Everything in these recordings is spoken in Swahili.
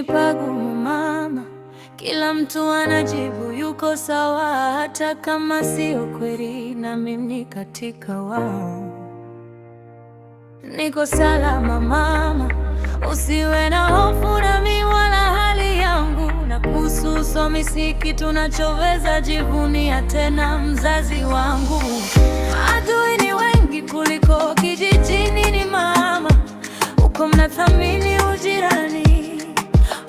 Mjini pagumu mama, kila mtu anajibu yuko sawa, hata kama sio kweli, na mimi katika wao. Niko salama mama, usiwe na hofu nami wala hali yangu, na kuhusu usomi si kitu nachoweza jivunia tena, mzazi wangu. Adui ni wengi kuliko kijijini ni mama, huko mnathamini ujirani,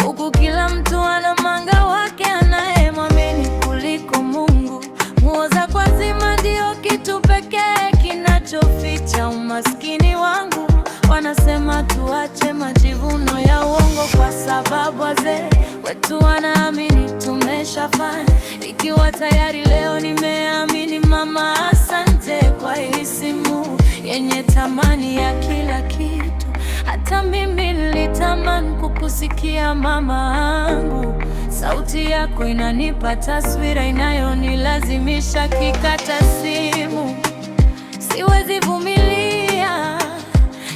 huku kila mtu ana manga wake anayemwamini kuliko Mungu. Nguo za kwa zima ndio kitu pekee kinachoficha umaskini wangu. Wanasema tuache majivuno ya uongo, kwa sababu wazee wetu wanaamini tumeshafanya. Ikiwa tayari leo nimeamini mama, asante kwa hii simu yenye thamani ya kila kitu. Hata mimi nilitamani kukusikia mama angu, sauti yako inanipa taswira inayonilazimisha kikata simu. Siwezi vumilia,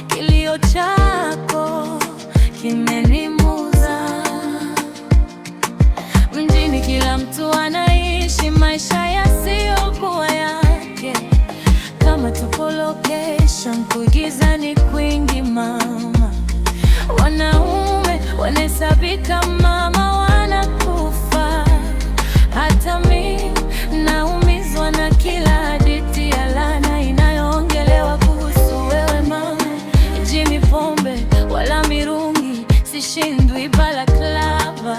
kilio chako kimenimuza. Mjini kila mtu anaishi maisha yasiyokuwa yake, kama tupo location, kuigiza ni kwingi mama. Wanaume wanahesabika mama, wanakufa. Hata mimi naumizwa na kila hadithi ya laana inayoongelewa kuhusu wewe mama. Jini pombe wala mirungi, sishindwi balaklava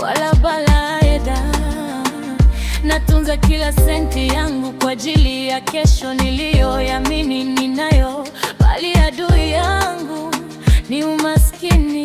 wala balaeda. Natunza kila senti yangu kwa ajili ya kesho niliyoamini ninayo, bali adui yangu ni umaskini.